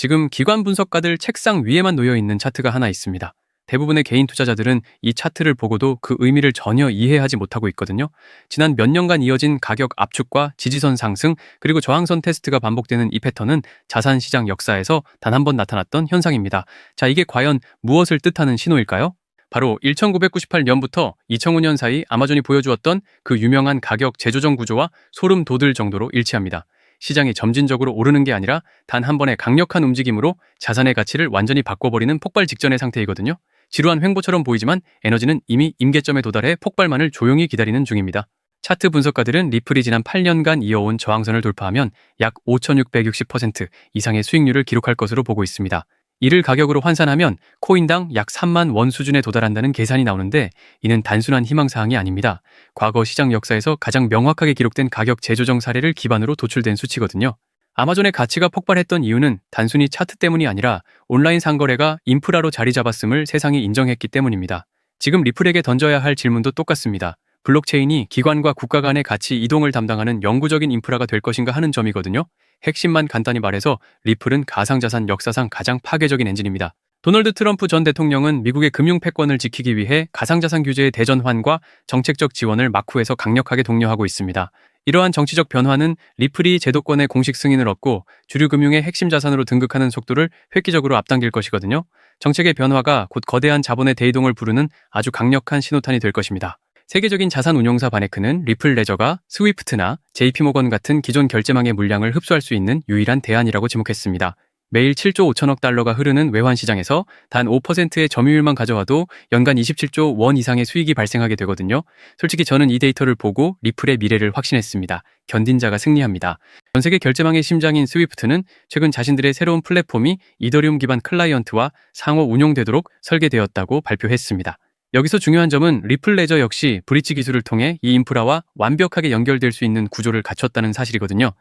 지금 기관 분석가들 책상 위에만 놓여 있는 차트가 하나 있습니다. 대부분의 개인 투자자들은 이 차트를 보고도 그 의미를 전혀 이해하지 못하고 있거든요. 지난 몇 년간 이어진 가격 압축과 지지선 상승 그리고 저항선 테스트가 반복되는 이 패턴은 자산시장 역사에서 단 한 번 나타났던 현상입니다. 자, 이게 과연 무엇을 뜻하는 신호일까요? 바로 1998년부터 2005년 사이 아마존이 보여주었던 그 유명한 가격 재조정 구조와 소름 돋을 정도로 일치합니다. 시장이 점진적으로 오르는 게 아니라 단 한 번의 강력한 움직임으로 자산의 가치를 완전히 바꿔버리는 폭발 직전의 상태이거든요. 지루한 횡보처럼 보이지만 에너지는 이미 임계점에 도달해 폭발만을 조용히 기다리는 중입니다. 차트 분석가들은 리플이 지난 8년간 이어온 저항선을 돌파하면 약 5,660% 이상의 수익률을 기록할 것으로 보고 있습니다. 이를 가격으로 환산하면 코인당 약 3만 원 수준에 도달한다는 계산이 나오는데 이는 단순한 희망사항이 아닙니다. 과거 시장 역사에서 가장 명확하게 기록된 가격 재조정 사례를 기반으로 도출된 수치거든요. 아마존의 가치가 폭발했던 이유는 단순히 차트 때문이 아니라 온라인 상거래가 인프라로 자리 잡았음을 세상이 인정했기 때문입니다. 지금 리플에게 던져야 할 질문도 똑같습니다. 블록체인이 기관과 국가 간의 가치 이동을 담당하는 영구적인 인프라가 될 것인가 하는 점이거든요. 핵심만 간단히 말해서 리플은 가상자산 역사상 가장 파괴적인 엔진입니다. 도널드 트럼프 전 대통령은 미국의 금융 패권을 지키기 위해 가상자산 규제의 대전환과 정책적 지원을 마쿠에서 강력하게 독려하고 있습니다. 이러한 정치적 변화는 리플이 제도권의 공식 승인을 얻고 주류 금융의 핵심 자산으로 등극하는 속도를 획기적으로 앞당길 것이거든요. 정책의 변화가 곧 거대한 자본의 대이동을 부르는 아주 강력한 신호탄이 될 것입니다. 세계적인 자산 운용사 바네크는 리플 레저가 스위프트나 JP모건 같은 기존 결제망의 물량을 흡수할 수 있는 유일한 대안이라고 지목했습니다. 매일 7조 5천억 달러가 흐르는 외환 시장에서 단 5%의 점유율만 가져와도 연간 27조 원 이상의 수익이 발생하게 되거든요. 솔직히 저는 이 데이터를 보고 리플의 미래를 확신했습니다. 견딘 자가 승리합니다. 전 세계 결제망의 심장인 스위프트는 최근 자신들의 새로운 플랫폼이 이더리움 기반 클라이언트와 상호 운용되도록 설계되었다고 발표했습니다. 여기서 중요한 점은 리플 레저 역시 브릿지 기술을 통해 이 인프라와 완벽하게 연결될 수 있는 구조를 갖췄다는 사실이거든요.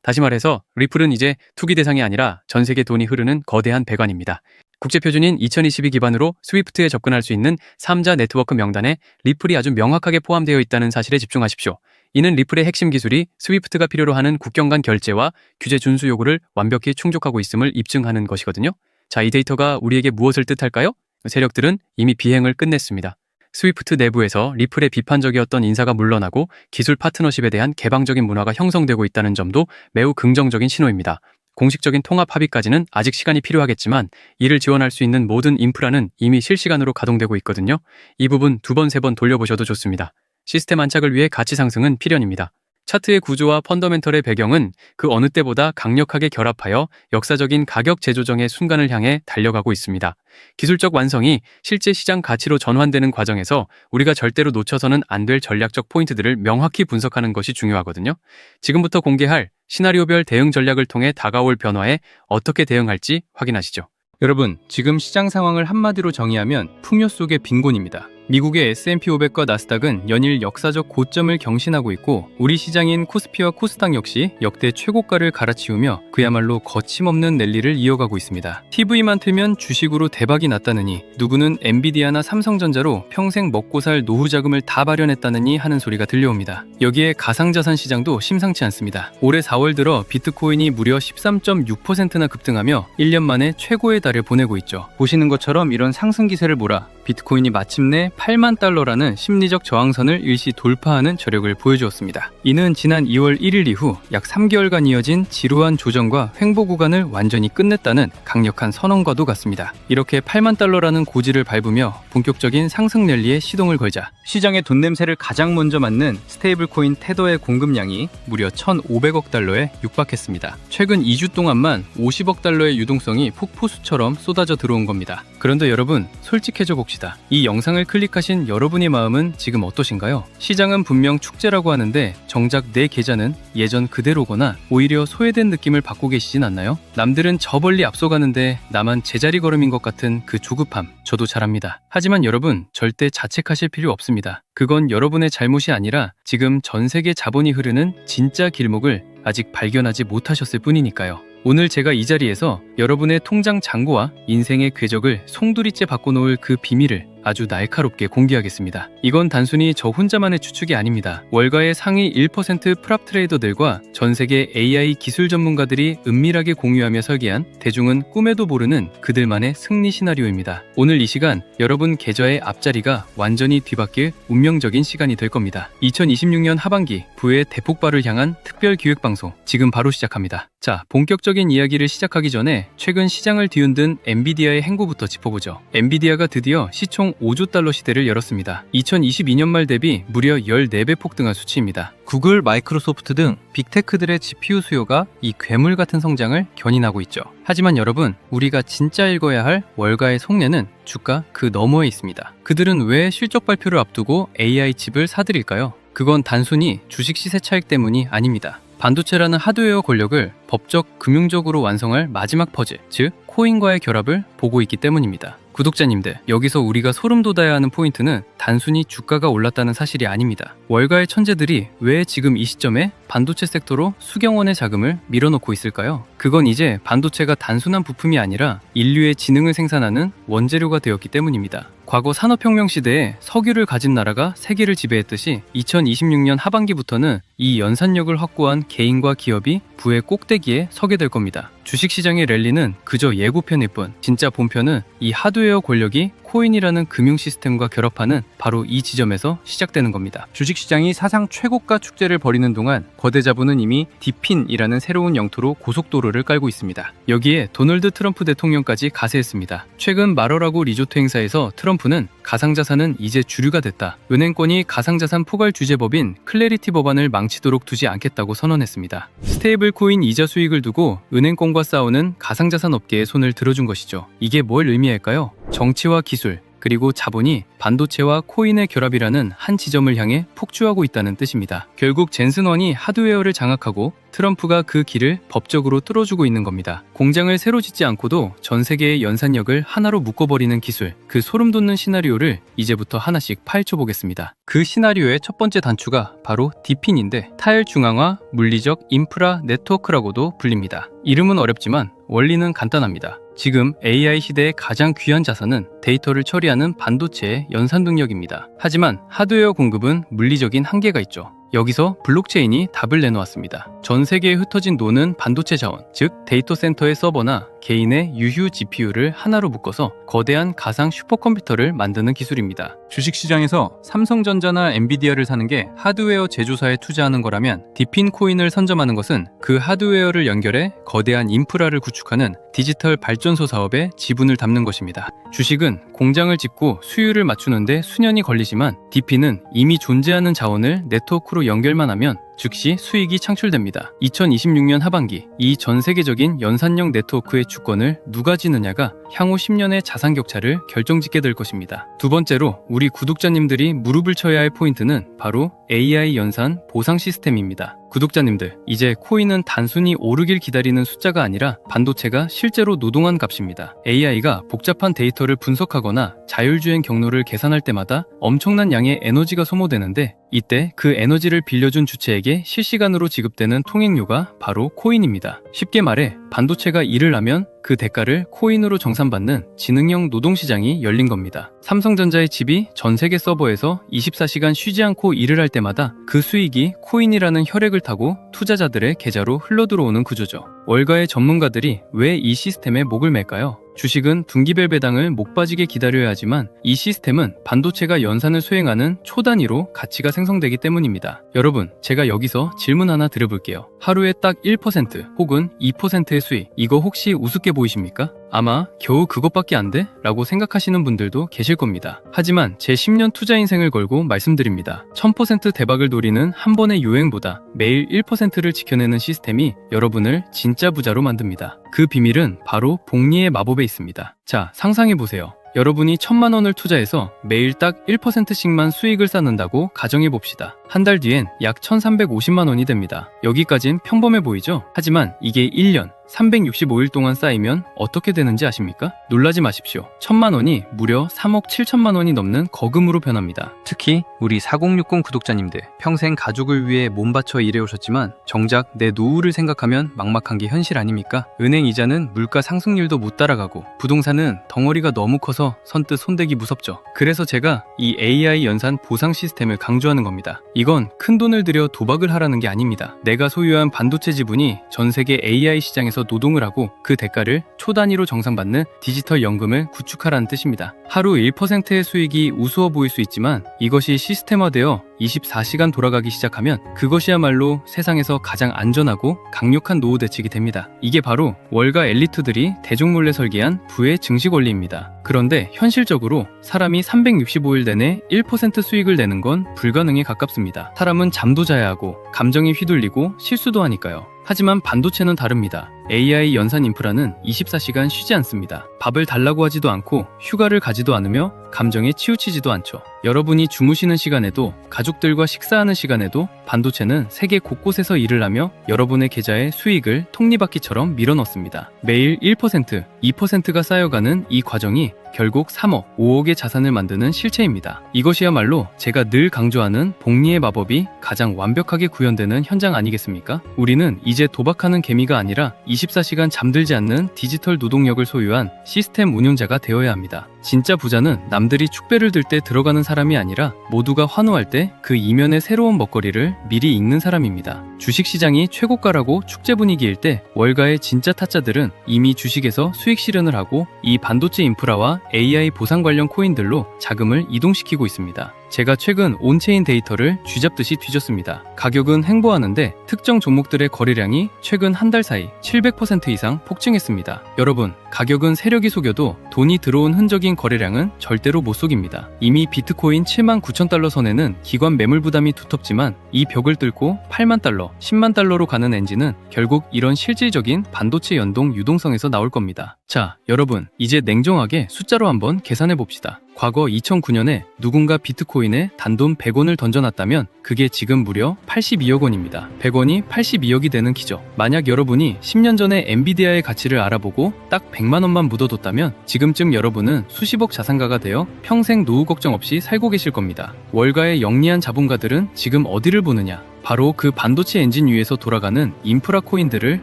다시 말해서 리플은 이제 투기 대상이 아니라 전 세계 돈이 흐르는 거대한 배관입니다. 국제표준인 2022 기반으로 스위프트에 접근할 수 있는 3자 네트워크 명단에 리플이 아주 명확하게 포함되어 있다는 사실에 집중하십시오. 이는 리플의 핵심 기술이 스위프트가 필요로 하는 국경 간 결제와 규제 준수 요구를 완벽히 충족하고 있음을 입증하는 것이거든요. 자, 이 데이터가 우리에게 무엇을 뜻할까요? 세력들은 이미 비행을 끝냈습니다. 스위프트 내부에서 리플의 비판적이었던 인사가 물러나고 기술 파트너십에 대한 개방적인 문화가 형성되고 있다는 점도 매우 긍정적인 신호입니다. 공식적인 통합 합의까지는 아직 시간이 필요하겠지만 이를 지원할 수 있는 모든 인프라는 이미 실시간으로 가동되고 있거든요. 이 부분 2번, 3번 돌려보셔도 좋습니다. 시스템 안착을 위해 가치 상승은 필연입니다. 차트의 구조와 펀더멘털의 배경은 그 어느 때보다 강력하게 결합하여 역사적인 가격 재조정의 순간을 향해 달려가고 있습니다. 기술적 완성이 실제 시장 가치로 전환되는 과정에서 우리가 절대로 놓쳐서는 안 될 전략적 포인트들을 명확히 분석하는 것이 중요하거든요. 지금부터 공개할 시나리오별 대응 전략을 통해 다가올 변화에 어떻게 대응할지 확인하시죠. 여러분, 지금 시장 상황을 한마디로 정의하면 풍요 속의 빈곤입니다. 미국의 S&P 500과 나스닥은 연일 역사적 고점을 경신하고 있고 우리 시장인 코스피와 코스닥 역시 역대 최고가를 갈아치우며 그야말로 거침없는 랠리를 이어가고 있습니다. TV만 틀면 주식으로 대박이 났다느니 누구는 엔비디아나 삼성전자로 평생 먹고 살 노후 자금을 다 마련했다느니 하는 소리가 들려옵니다. 여기에 가상자산 시장도 심상치 않습니다. 올해 4월 들어 비트코인이 무려 13.6%나 급등하며 1년 만에 최고의 달을 보내고 있죠. 보시는 것처럼 이런 상승 기세를 몰아 비트코인이 마침내 8만 달러라는 심리적 저항선을 일시 돌파하는 저력을 보여주었습니다. 이는 지난 2월 1일 이후 약 3개월간 이어진 지루한 조정과 횡보 구간을 완전히 끝냈다는 강력한 선언과도 같습니다. 이렇게 8만 달러라는 고지를 밟으며 본격적인 상승 랠리에 시동을 걸자 시장의 돈 냄새를 가장 먼저 맡는 스테이블코인 테더의 공급량이 무려 1,500억 달러에 육박했습니다. 최근 2주 동안만 50억 달러의 유동성이 폭포수처럼 쏟아져 들어온 겁니다. 그런데 여러분, 솔직해져 봅시다. 이 영상을 클릭하신 여러분의 마음은 지금 어떠신가요? 시장은 분명 축제라고 하는데 정작 내 계좌는 예전 그대로거나 오히려 소외된 느낌을 받고 계시진 않나요? 남들은 저 멀리 앞서가는데 나만 제자리 걸음인 것 같은 그 조급함, 저도 잘 압니다. 하지만 여러분, 절대 자책하실 필요 없습니다. 그건 여러분의 잘못이 아니라 지금 전 세계 자본이 흐르는 진짜 길목을 아직 발견하지 못하셨을 뿐이니까요. 오늘 제가 이 자리에서 여러분의 통장 잔고와 인생의 궤적을 송두리째 바꿔놓을 그 비밀을 아주 날카롭게 공개하겠습니다. 이건 단순히 저 혼자만의 추측이 아닙니다. 월가의 상위 1% 프랍 트레이더들과 전 세계 AI 기술 전문가들이 은밀하게 공유하며 설계한 대중은 꿈에도 모르는 그들만의 승리 시나리오입니다. 오늘 이 시간 여러분 계좌의 앞자리가 완전히 뒤바뀔 운명적인 시간이 될 겁니다. 2026년 하반기 부의 대폭발을 향한 특별 기획방송 지금 바로 시작합니다. 자, 본격적인 이야기를 시작하기 전에 최근 시장을 뒤흔든 엔비디아의 행보부터 짚어보죠. 엔비디아가 드디어 시총 5조 달러 시대를 열었습니다. 2022년 말 대비 무려 14배 폭등한 수치입니다. 구글, 마이크로소프트 등 빅테크들의 GPU 수요가 이 괴물 같은 성장을 견인하고 있죠. 하지만 여러분, 우리가 진짜 읽어야 할 월가의 속내는 주가 그 너머에 있습니다. 그들은 왜 실적 발표를 앞두고 AI 칩을 사들일까요? 그건 단순히 주식 시세 차익 때문이 아닙니다. 반도체라는 하드웨어 권력을 법적, 금융적으로 완성할 마지막 퍼즐, 즉 코인과의 결합을 보고 있기 때문입니다. 구독자님들, 여기서 우리가 소름 돋아야 하는 포인트는 단순히 주가가 올랐다는 사실이 아닙니다. 월가의 천재들이 왜 지금 이 시점에 반도체 섹터로 수경원의 자금을 밀어넣고 있을까요? 그건 이제 반도체가 단순한 부품이 아니라 인류의 지능을 생산하는 원재료가 되었기 때문입니다. 과거 산업혁명 시대에 석유를 가진 나라가 세계를 지배했듯이 2026년 하반기부터는 이 연산력을 확보한 개인과 기업이 부의 꼭대기에 서게 될 겁니다. 주식시장의 랠리는 그저 예고편일 뿐, 진짜 본편은 이 하드웨어 권력이 코인이라는 금융 시스템과 결합하는 바로 이 지점에서 시작되는 겁니다. 주식시장이 사상 최고가 축제를 벌이는 동안 거대 자본은 이미 디핀이라는 새로운 영토로 고속도로를 깔고 있습니다. 여기에 도널드 트럼프 대통령까지 가세했습니다. 최근 마러라고 리조트 행사에서 트럼프는 가상자산은 이제 주류가 됐다. 은행권이 가상자산 포괄 규제법인 클래리티 법안을 망치도록 두지 않겠다고 선언했습니다. 스테이블 코인 이자 수익을 두고 은행권과 싸우는 가상자산 업계에 손을 들어준 것이죠. 이게 뭘 의미할까요? 정치와 기술, 그리고 자본이 반도체와 코인의 결합이라는 한 지점을 향해 폭주하고 있다는 뜻입니다. 결국 젠슨1이 하드웨어를 장악하고 트럼프가 그 길을 법적으로 뚫어주고 있는 겁니다. 공장을 새로 짓지 않고도 전 세계의 연산력을 하나로 묶어버리는 기술, 그 소름돋는 시나리오를 이제부터 하나씩 파헤쳐보겠습니다. 그 시나리오의 첫 번째 단추가 바로 디핀인데 타일 중앙화 물리적 인프라 네트워크라고도 불립니다. 이름은 어렵지만 원리는 간단합니다. 지금 AI 시대의 가장 귀한 자산은 데이터를 처리하는 반도체의 연산 능력입니다. 하지만 하드웨어 공급은 물리적인 한계가 있죠. 여기서 블록체인이 답을 내놓았습니다. 전 세계에 흩어진 노는 반도체 자원, 즉 데이터 센터의 서버나 개인의 유휴 GPU를 하나로 묶어서 거대한 가상 슈퍼컴퓨터를 만드는 기술입니다. 주식시장에서 삼성전자나 엔비디아를 사는 게 하드웨어 제조사에 투자하는 거라면 디핀 코인을 선점하는 것은 그 하드웨어를 연결해 거대한 인프라를 구축하는 디지털 발전소 사업에 지분을 담는 것입니다. 주식은 공장을 짓고 수율을 맞추는데 수년이 걸리지만 디핀은 이미 존재하는 자원을 네트워크로 연결만 하면 즉시 수익이 창출됩니다. 2026년 하반기 이 전 세계적인 연산력 네트워크의 주권을 누가 지느냐가 향후 10년의 자산 격차를 결정짓게 될 것입니다. 두 번째로 우리 구독자님들이 무릎을 쳐야 할 포인트는 바로 AI 연산 보상 시스템입니다. 구독자님들, 이제 코인은 단순히 오르길 기다리는 숫자가 아니라 반도체가 실제로 노동한 값입니다. AI가 복잡한 데이터를 분석하거나 자율주행 경로를 계산할 때마다 엄청난 양의 에너지가 소모되는데 이때 그 에너지를 빌려준 주체에게 실시간으로 지급되는 통행료가 바로 코인입니다. 쉽게 말해 반도체가 일을 하면 그 대가를 코인으로 정산받는 지능형 노동시장이 열린 겁니다. 삼성전자의 칩이 전 세계 서버에서 24시간 쉬지 않고 일을 할 때마다 그 수익이 코인이라는 혈액을 타고 투자자들의 계좌로 흘러들어오는 구조죠. 월가의 전문가들이 왜 이 시스템에 목을 맬까요? 주식은 분기별 배당을 목 빠지게 기다려야 하지만 이 시스템은 반도체가 연산을 수행하는 초단위로 가치가 생성되기 때문입니다. 여러분, 제가 여기서 질문 하나 드려볼게요. 하루에 딱 1% 혹은 2%의 수익, 이거 혹시 우습게 보이십니까? 아마 겨우 그것밖에 안 돼? 라고 생각하시는 분들도 계실 겁니다. 하지만 제 10년 투자 인생을 걸고 말씀드립니다. 1000% 대박을 노리는 한 번의 유행보다 매일 1%를 지켜내는 시스템이 여러분을 진짜 부자로 만듭니다. 그 비밀은 바로 복리의 마법에 있습니다. 자, 상상해보세요. 여러분이 1000만 원을 투자해서 매일 딱 1%씩만 수익을 쌓는다고 가정해봅시다. 한 달 뒤엔 약 1350만 원이 됩니다. 여기까진 평범해 보이죠? 하지만 이게 1년, 365일 동안 쌓이면 어떻게 되는지 아십니까? 놀라지 마십시오. 1,000만 원이 무려 3억 7천만 원이 넘는 거금으로 변합니다. 특히 우리 4060 구독자님들, 평생 가족을 위해 몸 바쳐 일해오셨지만 정작 내 노후를 생각하면 막막한 게 현실 아닙니까? 은행 이자는 물가 상승률도 못 따라가고 부동산은 덩어리가 너무 커서 선뜻 손대기 무섭죠. 그래서 제가 이 AI 연산 보상 시스템을 강조하는 겁니다. 이건 큰돈을 들여 도박을 하라는 게 아닙니다. 내가 소유한 반도체 지분이 전 세계 AI 시장에서 노동을 하고 그 대가를 초 단위로 정산받는 디지털 연금을 구축하라는 뜻입니다. 하루 1%의 수익이 우스워 보일 수 있지만 이것이 시스템화되어 24시간 돌아가기 시작하면 그것이야말로 세상에서 가장 안전하고 강력한 노후 대책이 됩니다. 이게 바로 월가 엘리트들이 대중 몰래 설계한 부의 증식 원리입니다. 그런데 현실적으로 사람이 365일 내내 1% 수익을 내는 건 불가능에 가깝습니다. 사람은 잠도 자야 하고 감정이 휘둘리고 실수도 하니까요. 하지만 반도체는 다릅니다. AI 연산 인프라는 24시간 쉬지 않습니다. 밥을 달라고 하지도 않고 휴가를 가지도 않으며 감정에 치우치지도 않죠. 여러분이 주무시는 시간에도 가족들과 식사하는 시간에도 반도체는 세계 곳곳에서 일을 하며 여러분의 계좌에 수익을 톱니바퀴처럼 밀어넣습니다. 매일 1%, 2%가 쌓여가는 이 과정이 결국 3억, 5억의 자산을 만드는 실체입니다. 이것이야말로 제가 늘 강조하는 복리의 마법이 가장 완벽하게 구현되는 현장 아니겠습니까? 우리는 이제 도박하는 개미가 아니라 24시간 잠들지 않는 디지털 노동력을 소유한 시스템 운용자가 되어야 합니다. 진짜 부자는 남들이 축배를 들 때 들어가는 사람이 아니라 모두가 환호할 때 그 이면의 새로운 먹거리를 미리 읽는 사람입니다. 주식시장이 최고가라고 축제 분위기일 때 월가의 진짜 타짜들은 이미 주식에서 수익 실현을 하고 이 반도체 인프라와 AI 보상 관련 코인들로 자금을 이동시키고 있습니다. 제가 최근 온체인 데이터를 쥐잡듯이 뒤졌습니다. 가격은 횡보하는데 특정 종목들의 거래량이 최근 한 달 사이 700% 이상 폭증했습니다. 여러분, 가격은 세력이 속여도 돈이 들어온 흔적인 거래량은 절대로 못 속입니다. 이미 비트코인 79,000달러 선에는 기관 매물 부담이 두텁지만 이 벽을 뚫고 8만 달러, 10만 달러로 가는 엔진은 결국 이런 실질적인 반도체 연동 유동성에서 나올 겁니다. 자, 여러분, 이제 냉정하게 숫자로 한번 계산해 봅시다. 과거 2009년에 누군가 비트코인에 단돈 100원을 던져놨다면 그게 지금 무려 82억 원입니다. 100원이 82억이 되는 기적. 만약 여러분이 10년 전에 엔비디아의 가치를 알아보고 딱 100만 원만 묻어뒀다면 지금쯤 여러분은 수십억 자산가가 되어 평생 노후 걱정 없이 살고 계실 겁니다. 월가의 영리한 자본가들은 지금 어디를 보느냐? 바로 그 반도체 엔진 위에서 돌아가는 인프라 코인들을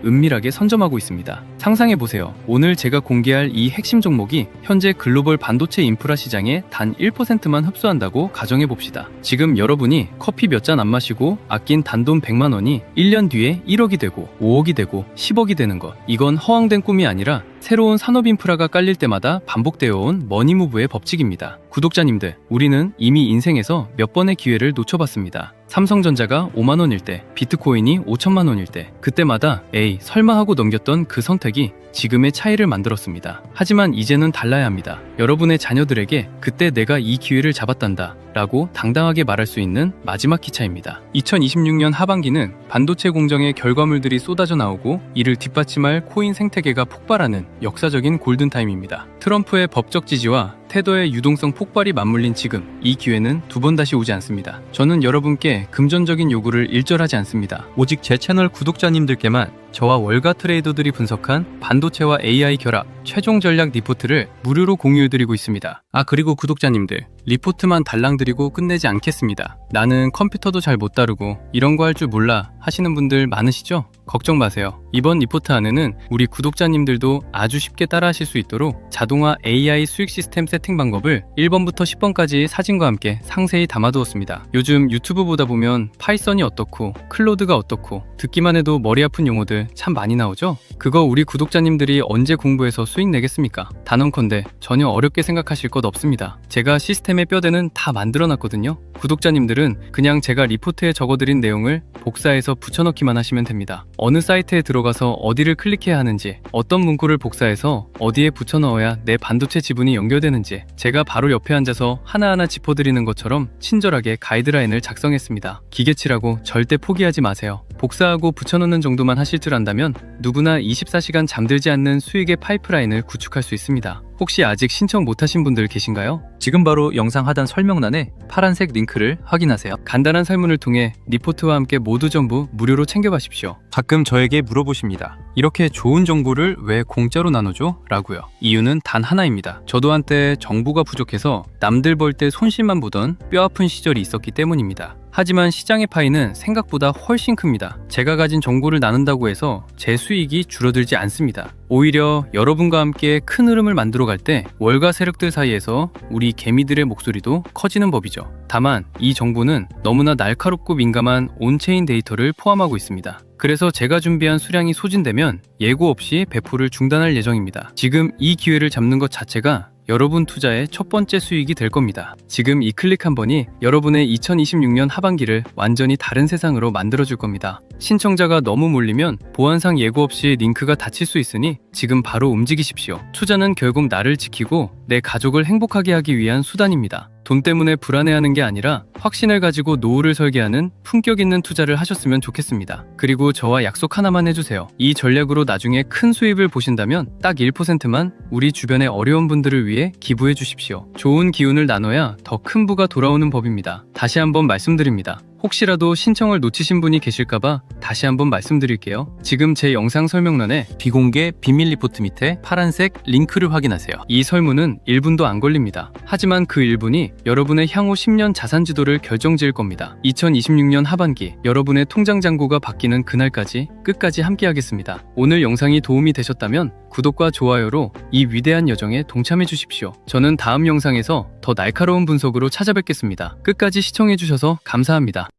은밀하게 선점하고 있습니다. 상상해보세요. 오늘 제가 공개할 이 핵심 종목이 현재 글로벌 반도체 인프라 시장의 단 1%만 흡수한다고 가정해봅시다. 지금 여러분이 커피 몇 잔 안 마시고 아낀 단돈 100만 원이 1년 뒤에 1억이 되고 5억이 되고 10억이 되는 것. 이건 허황된 꿈이 아니라 새로운 산업 인프라가 깔릴 때마다 반복되어 온 머니무브의 법칙입니다. 구독자님들, 우리는 이미 인생에서 몇 번의 기회를 놓쳐봤습니다. 삼성전자가 5만 원일 때, 비트코인이 5천만 원일 때, 그때마다 에이 설마 하고 넘겼던 그 선택이 지금의 차이를 만들었습니다. 하지만 이제는 달라야 합니다. 여러분의 자녀들에게 그때 내가 이 기회를 잡았단다 라고 당당하게 말할 수 있는 마지막 기차입니다. 2026년 하반기는 반도체 공정의 결과물들이 쏟아져 나오고 이를 뒷받침할 코인 생태계가 폭발하는 역사적인 골든타임입니다. 트럼프의 법적 지지와 테더의 유동성 폭발이 맞물린 지금, 이 기회는 두 번 다시 오지 않습니다. 저는 여러분께 금전적인 요구를 일절하지 않습니다. 오직 제 채널 구독자님들께만 저와 월가 트레이더들이 분석한 반도체와 AI 결합 최종 전략 리포트를 무료로 공유해드리고 있습니다. 그리고 구독자님들, 리포트만 달랑 드리고 끝내지 않겠습니다. 나는 컴퓨터도 잘 못 다루고 이런 거 할 줄 몰라 하시는 분들 많으시죠? 걱정 마세요. 이번 리포트 안에는 우리 구독자님들도 아주 쉽게 따라하실 수 있도록 자동화 AI 수익 시스템 세팅 방법을 1번부터 10번까지 사진과 함께 상세히 담아두었습니다. 요즘 유튜브 보다 보면 파이썬이 어떻고 클로드가 어떻고 듣기만 해도 머리 아픈 용어들 참 많이 나오죠? 그거 우리 구독자님들이 언제 공부해서 수익 내겠습니까? 단언컨대 전혀 어렵게 생각하실 것 없습니다. 제가 시스템의 뼈대는 다 만들어놨거든요. 구독자님들은 그냥 제가 리포트에 적어드린 내용을 복사해서 붙여넣기만 하시면 됩니다. 어느 사이트에 들어가서 어디를 클릭해야 하는지, 어떤 문구를 복사해서 어디에 붙여넣어야 내 반도체 지분이 연결되는지 제가 바로 옆에 앉아서 하나하나 짚어드리는 것처럼 친절하게 가이드라인을 작성했습니다. 기계치라고 절대 포기하지 마세요. 복사하고 붙여넣는 정도만 하실 줄 안다면 누구나 24시간 잠들지 않는 수익의 파이프라인을 구축할 수 있습니다. 혹시 아직 신청 못하신 분들 계신가요? 지금 바로 영상 하단 설명란에 파란색 링크를 확인하세요. 간단한 설문을 통해 리포트와 함께 모두 전부 무료로 챙겨가십시오. 가끔 저에게 물어보십니다. 이렇게 좋은 정보를 왜 공짜로 나누죠? 라고요. 이유는 단 하나입니다. 저도 한때 정보가 부족해서 남들 벌 때 손실만 보던 뼈아픈 시절이 있었기 때문입니다. 하지만 시장의 파이는 생각보다 훨씬 큽니다. 제가 가진 정보를 나눈다고 해서 제 수익이 줄어들지 않습니다. 오히려 여러분과 함께 큰 흐름을 만들어 갈 때 월가 세력들 사이에서 우리 개미들의 목소리도 커지는 법이죠. 다만 이 정보는 너무나 날카롭고 민감한 온체인 데이터를 포함하고 있습니다. 그래서 제가 준비한 수량이 소진되면 예고 없이 배포를 중단할 예정입니다. 지금 이 기회를 잡는 것 자체가 여러분 투자의 첫 번째 수익이 될 겁니다. 지금 이 클릭 한 번이 여러분의 2026년 하반기를 완전히 다른 세상으로 만들어줄 겁니다. 신청자가 너무 몰리면 보안상 예고 없이 링크가 닫힐 수 있으니 지금 바로 움직이십시오. 투자는 결국 나를 지키고 내 가족을 행복하게 하기 위한 수단입니다. 돈 때문에 불안해하는 게 아니라 확신을 가지고 노후를 설계하는 품격 있는 투자를 하셨으면 좋겠습니다. 그리고 저와 약속 하나만 해주세요. 이 전략으로 나중에 큰 수입을 보신다면 딱 1%만 우리 주변의 어려운 분들을 위해 기부해 주십시오. 좋은 기운을 나눠야 더 큰 부가 돌아오는 법입니다. 다시 한번 말씀드립니다. 혹시라도 신청을 놓치신 분이 계실까봐 다시 한번 말씀드릴게요. 지금 제 영상 설명란에 비공개 비밀 리포트 밑에 파란색 링크를 확인하세요. 이 설문은 1분도 안 걸립니다. 하지만 그 1분이 여러분의 향후 10년 자산 지도를 결정지을 겁니다. 2026년 하반기 여러분의 통장 잔고가 바뀌는 그날까지 끝까지 함께하겠습니다. 오늘 영상이 도움이 되셨다면 구독과 좋아요로 이 위대한 여정에 동참해 주십시오. 저는 다음 영상에서 더 날카로운 분석으로 찾아뵙겠습니다. 끝까지 시청해 주셔서 감사합니다.